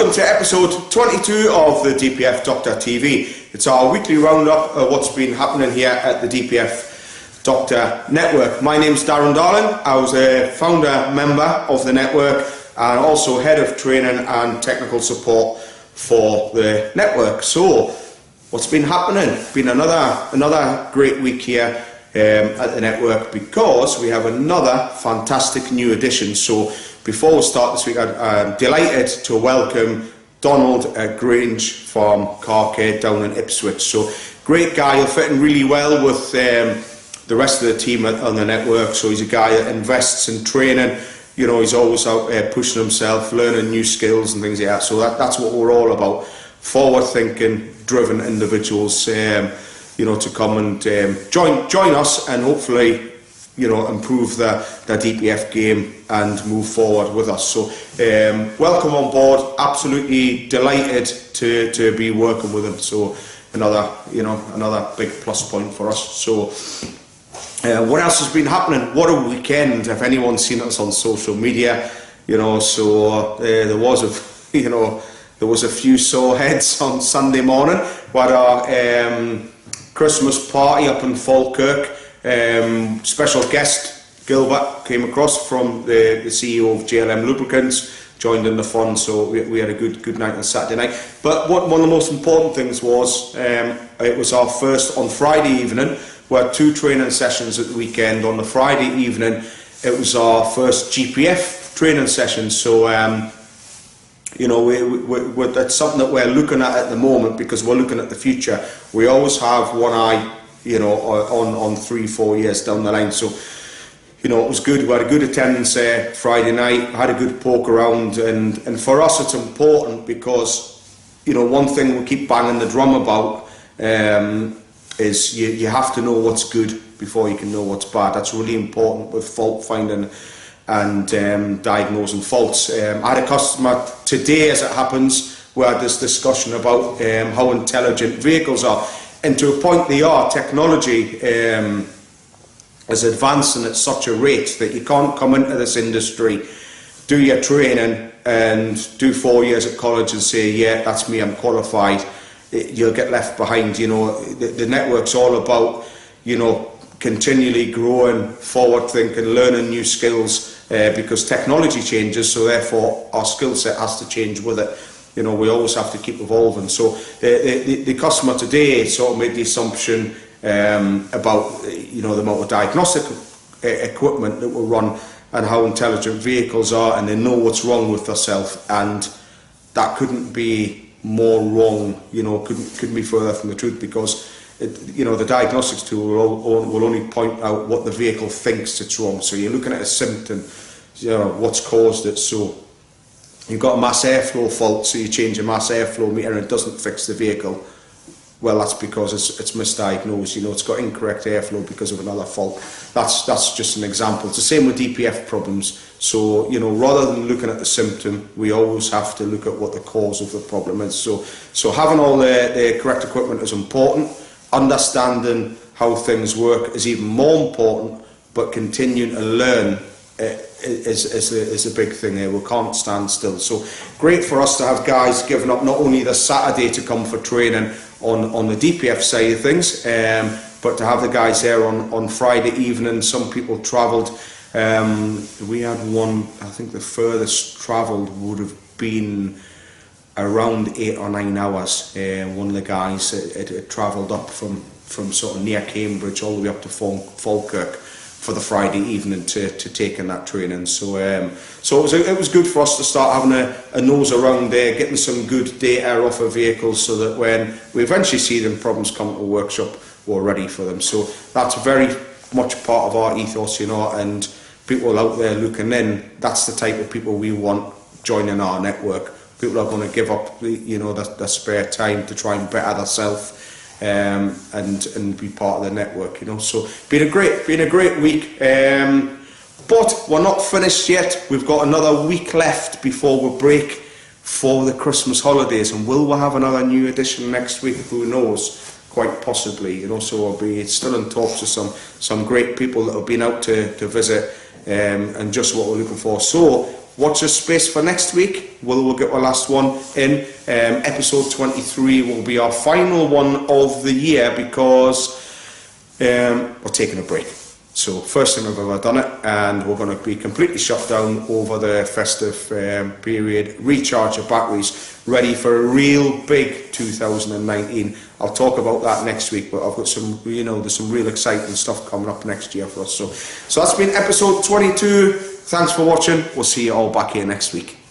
Welcome to episode 22 of the DPF Doctor TV. It's our weekly roundup of what's been happening here at the DPF Doctor Network. My name's Darren Darling. I was a founder member of the network and also head of training and technical support for the network. So, what's been happening? Been another great week here at the network because we have another fantastic new addition. So before we start this week, I'm delighted to welcome Donald Grange from Car Care down in Ipswich. So great guy, he'll fit in really well with the rest of the team on the network. So he's a guy that invests in training. You know, he's always out there pushing himself, learning new skills and things like that. So that's what we're all about. Forward-thinking, driven individuals, you know, to come and join us and hopefully, you know, improve the DPF game and move forward with us. So welcome on board. Absolutely delighted to be working with him. So another big plus point for us. So what else has been happening? What a weekend! If anyone's seen us on social media, you know, so there was a few sore heads on Sunday morning. But our Christmas party up in Falkirk, special guest Gilbert came across from the CEO of JLM Lubricants, joined in the fun, so we had a good night on Saturday night. But one of the most important things was it was our first on Friday evening. We had 2 training sessions at the weekend. On the Friday evening it was our first GPF training session, so you know, that's something that we're looking at the moment because we're looking at the future. We always have one eye, you know, on 3-4 years down the line. So, you know, it was good. We had a good attendance there Friday night, had a good poke around, and for us it's important because, you know, one thing we keep banging the drum about is you have to know what's good before you can know what's bad. That's really important with fault finding and diagnosing faults. I had a customer today, as it happens, we had this discussion about how intelligent vehicles are, and to a point they are. Technology is advancing at such a rate that you can't come into this industry, do your training and do 4 years at college and say, yeah, that's me, I'm qualified. You'll get left behind. You know, the network's all about, you know, continually growing, forward thinking, learning new skills, because technology changes, so therefore our skill set has to change with it. You know, we always have to keep evolving. So the customer today sort of made the assumption about, you know, the amount of diagnostic equipment that will run and how intelligent vehicles are, and they know what's wrong with themselves, and that couldn't be more wrong. You know, couldn't be further from the truth, because you know, the diagnostics tool will only point out what the vehicle thinks it's wrong. So you're looking at a symptom, you know, what's caused it. So you've got a mass airflow fault, so you change a mass airflow meter and it doesn't fix the vehicle. Well, that's because it's misdiagnosed. You know, it's got incorrect airflow because of another fault. That's just an example. It's the same with DPF problems. So, you know, rather than looking at the symptom, we always have to look at what the cause of the problem is. So having all the correct equipment is important. Understanding how things work is even more important, but continuing to learn is a big thing here. We can't stand still. So great for us to have guys giving up not only the Saturday to come for training on the DPF side of things, but to have the guys here on Friday evening. Some people travelled. We had one, I think the furthest travelled would have been around 8 or 9 hours. One of the guys had travelled up from sort of near Cambridge all the way up to Falkirk for the Friday evening to take in that training. So it was good for us to start having a nose around there, getting some good data off of vehicles, so that when we eventually see them problems come to the workshop, we're ready for them. So that's very much part of our ethos, you know, and people out there looking in, that's the type of people we want joining our network. People are going to give up, you know, their spare time to try and better themselves and be part of the network, you know. So been a great week, but we're not finished yet. We've got another week left before we break for the Christmas holidays, and will we have another new edition next week? Who knows? Quite possibly, you know. So we'll be still in talks with some great people that have been out to visit, and just what we're looking for. So watch this space for next week. We'll get our last one in. Episode 23 will be our final one of the year because we're taking a break. So first time I've ever done it, and we're going to be completely shut down over the festive period, recharge your batteries, ready for a real big 2019. I'll talk about that next week, but I've got some, there's some real exciting stuff coming up next year for us. So that's been episode 22. Thanks for watching. We'll see you all back here next week.